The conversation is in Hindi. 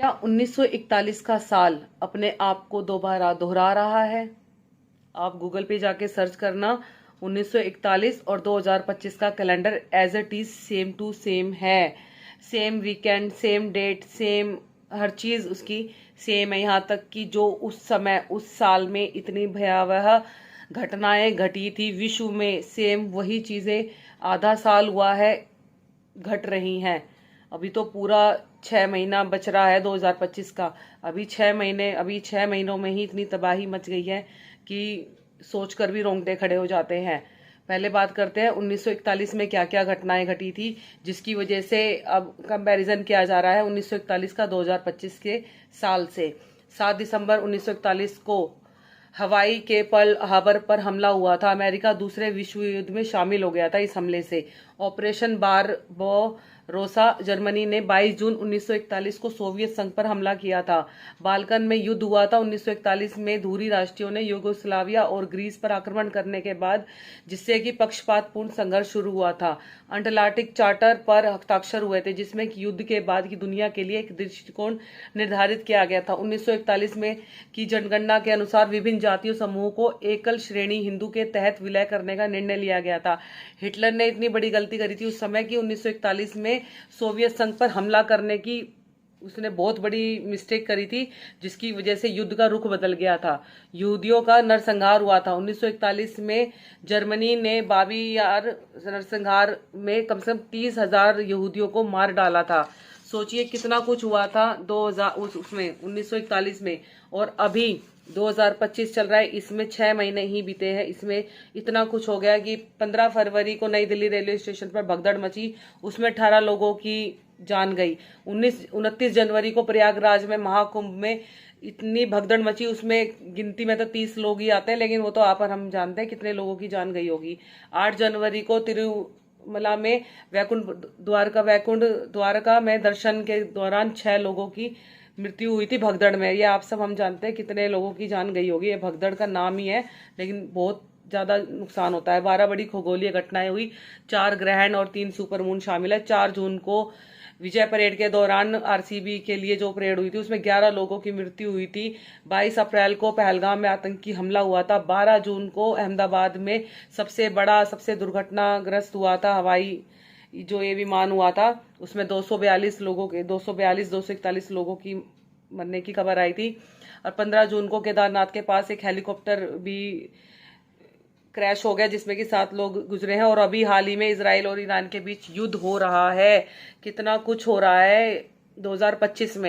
क्या 1941 का साल अपने आप को दोबारा दोहरा रहा है? आप गूगल पे जाके सर्च करना 1941 और 2025 का calendar as it is same to same है। Same weekend, same date, same हर चीज उसकी सेम है। यहाँ तक कि जो उस समय उस साल में इतनी भयावह घटनाएं घटी थी विश्व में, सेम वही चीजें आधा साल हुआ है घट रही हैं। अभी तो पूरा 6 महीना बच रहा है 2025 का। अभी 6 महीनों में ही इतनी तबाही मच गई है कि सोचकर भी रोंगटे खड़े हो जाते हैं। पहले बात करते हैं 1941 में क्या क्या घटनाएं घटी थी जिसकी वजह से अब कंपैरिजन किया जा रहा है 1941 का 2025 के साल से। 7 दिसंबर 1941 को हवाई के पर्ल हार्बर पर हमला हुआ था। अमेरिका दूसरे विश्व युद्ध में शामिल हो गया था इस हमले से। ऑपरेशन बारबारोसा, जर्मनी ने 22 जून 1941 को सोवियत संघ पर हमला किया था। बाल्कन में युद्ध हुआ था 1941 में। धुरी राष्ट्रों ने यूगोस्लाविया और ग्रीस पर आक्रमण करने के बाद, जिससे कि पक्षपातपूर्ण संघर्ष शुरू हुआ था। अटलांटिक चार्टर पर हस्ताक्षर हुए थे जिसमें कि युद्ध के बाद की दुनिया के लिए एक दृष्टिकोण निर्धारित किया गया था। 1941 में की जनगणना के अनुसार विभिन्न जातीय समूह को एकल श्रेणी हिंदू के तहत विलय करने का निर्णय लिया गया था। हिटलर ने इतनी बड़ी गलती करी थी उस समय की 1941 में सोवियत संघ पर हमला करने की उसने बहुत बड़ी मिस्टेक करी थी, जिसकी वजह से युद्ध का रुख बदल गया था। यहूदियों का नरसंहार हुआ था 1941 में। जर्मनी ने बाबी यार नरसंहार में कम से कम 30,000 यहूदियों को मार डाला था। सोचिए कितना कुछ हुआ था 2000 उसमें 1941 में। और अभी 2025 चल रहा है, इसमें 6 महीने ही बीते हैं, इसमें इतना कुछ हो गया कि 15 फरवरी को नई दिल्ली रेलवे स्टेशन पर भगदड़ मची, उसमें 18 लोगों की जान गई। 29 जनवरी को प्रयागराज में महाकुंभ में इतनी भगदड़ मची, उसमें गिनती में तो 30 लोग ही आते हैं, लेकिन वो तो आप और हम जानते हैं कितने लोगों की जान गई होगी। 8 जनवरी को तिरुमला में वैकुंठ द्वारका में दर्शन के दौरान 6 लोगों की मृत्यु हुई थी भगदड़ में। ये आप सब हम जानते हैं कितने लोगों की जान गई होगी। ये भगदड़ का नाम ही है, लेकिन बहुत ज्यादा नुकसान होता है। 12 बड़ी खगोलीय घटनाएं हुई, 4 ग्रहण और 3 सुपरमून शामिल है। 4 जून को विजय परेड के दौरान आरसीबी के लिए जो परेड हुई थी उसमें 11 लोगों की मृत्यु हुई थी। 22 अप्रैल को पहलगाम में आतंकी हमला हुआ था। 12 जून को अहमदाबाद में सबसे बड़ा, सबसे दुर्घटनाग्रस्त हुआ था हवाई जो ये विमान हुआ था, उसमें 241 लोगों की मरने की खबर आई थी। और 15 जून को केदारनाथ के पास एक हेलीकॉप्टर भी क्रैश हो गया जिसमें कि 7 लोग गुजरे हैं। और अभी हाल ही में इजराइल और ईरान के बीच युद्ध हो रहा है। कितना कुछ हो रहा है 2025 में।